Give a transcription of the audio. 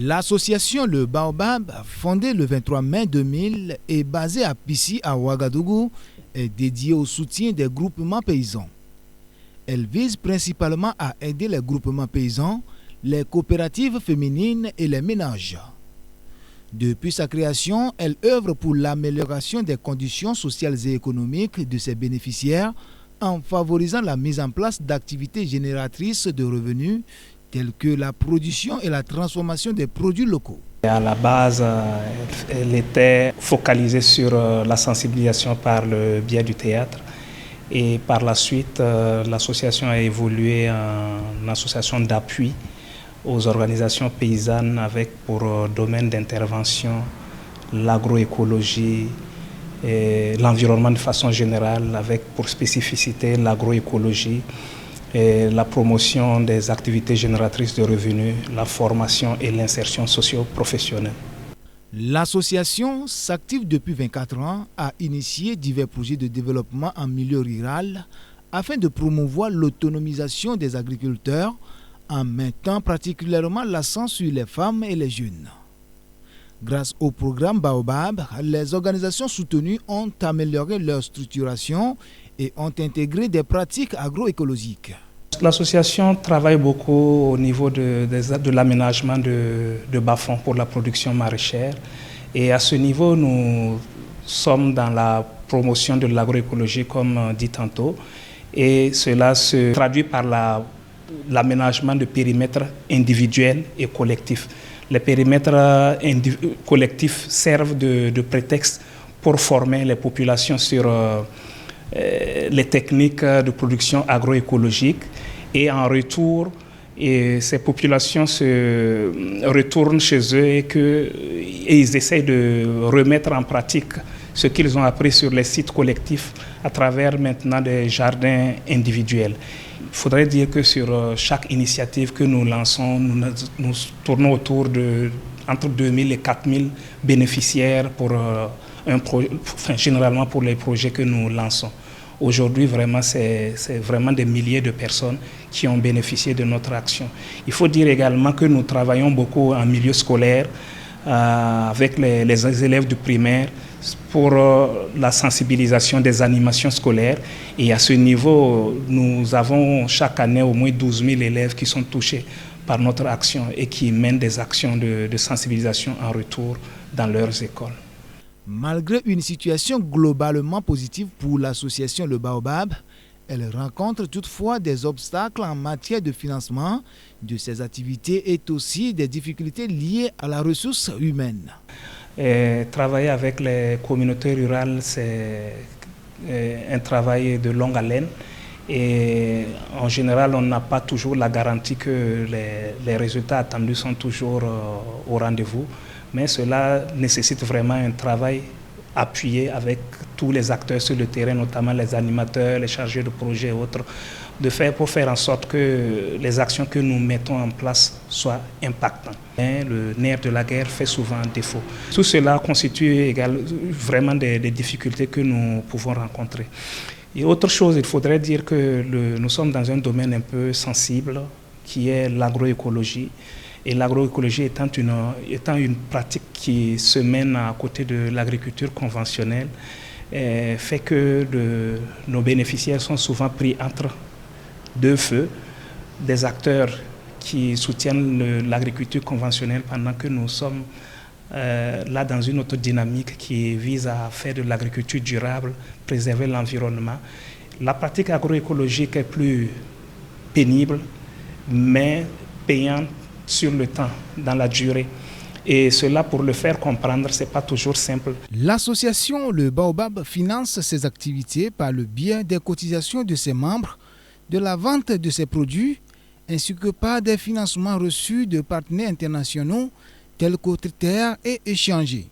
L'association Le Baobab, fondée le 23 mai 2000 et basée à Pissi à Ouagadougou, est dédiée au soutien des groupements paysans. Elle vise principalement à aider les groupements paysans, les coopératives féminines et les ménages. Depuis sa création, elle œuvre pour l'amélioration des conditions sociales et économiques de ses bénéficiaires en favorisant la mise en place d'activités génératrices de revenus telles que la production et la transformation des produits locaux. À la base, elle était focalisée sur la sensibilisation par le biais du théâtre. Et par la suite, l'association a évolué en association d'appui aux organisations paysannes avec pour domaine d'intervention l'agroécologie et l'environnement de façon générale, avec pour spécificité l'agroécologie, et la promotion des activités génératrices de revenus, la formation et l'insertion socio-professionnelle. L'association s'active depuis 24 ans, a initié divers projets de développement en milieu rural afin de promouvoir l'autonomisation des agriculteurs en mettant particulièrement l'accent sur les femmes et les jeunes. Grâce au programme Baobab, les organisations soutenues ont amélioré leur structuration et ont intégré des pratiques agroécologiques. L'association travaille beaucoup au niveau de l'aménagement de bas-fonds pour la production maraîchère. Et à ce niveau, nous sommes dans la promotion de l'agroécologie, comme dit tantôt. Et cela se traduit par l'aménagement de périmètres individuels et collectifs. Les périmètres collectifs servent de prétexte pour former les populations sur les techniques de production agroécologique, et en retour, ces populations se retournent chez eux et ils essaient de remettre en pratique ce qu'ils ont appris sur les sites collectifs à travers maintenant des jardins individuels. Il faudrait dire que sur chaque initiative que nous lançons, nous tournons autour de entre 2000 et 4000 bénéficiaires pour généralement pour les projets que nous lançons. Aujourd'hui, vraiment, c'est vraiment des milliers de personnes qui ont bénéficié de notre action. Il faut dire également que nous travaillons beaucoup en milieu scolaire avec les élèves du primaire pour la sensibilisation des animations scolaires. Et à ce niveau, nous avons chaque année au moins 12 000 élèves qui sont touchés par notre action et qui mènent des actions de sensibilisation en retour dans leurs écoles. Malgré une situation globalement positive pour l'association Le Baobab, elle rencontre toutefois des obstacles en matière de financement de ses activités et aussi des difficultés liées à la ressource humaine. Travailler avec les communautés rurales, c'est un travail de longue haleine. Et en général, on n'a pas toujours la garantie que les résultats attendus sont toujours au rendez-vous. Mais cela nécessite vraiment un travail appuyé avec tous les acteurs sur le terrain, notamment les animateurs, les chargés de projet et autres, pour faire en sorte que les actions que nous mettons en place soient impactantes. Le nerf de la guerre fait souvent défaut. Tout cela constitue également vraiment des difficultés que nous pouvons rencontrer. Et autre chose, il faudrait dire que nous sommes dans un domaine un peu sensible, qui est l'agroécologie. Et l'agroécologie étant une pratique qui se mène à côté de l'agriculture conventionnelle, fait que nos bénéficiaires sont souvent pris entre deux feux, des acteurs qui soutiennent l'agriculture conventionnelle pendant que nous sommes là dans une autre dynamique qui vise à faire de l'agriculture durable, préserver l'environnement. La pratique agroécologique est plus pénible, mais payante sur le temps, dans la durée. Et cela, pour le faire comprendre, ce n'est pas toujours simple. L'association Le Baobab finance ses activités par le biais des cotisations de ses membres, de la vente de ses produits, ainsi que par des financements reçus de partenaires internationaux tels qu'Autriterre et Échanger.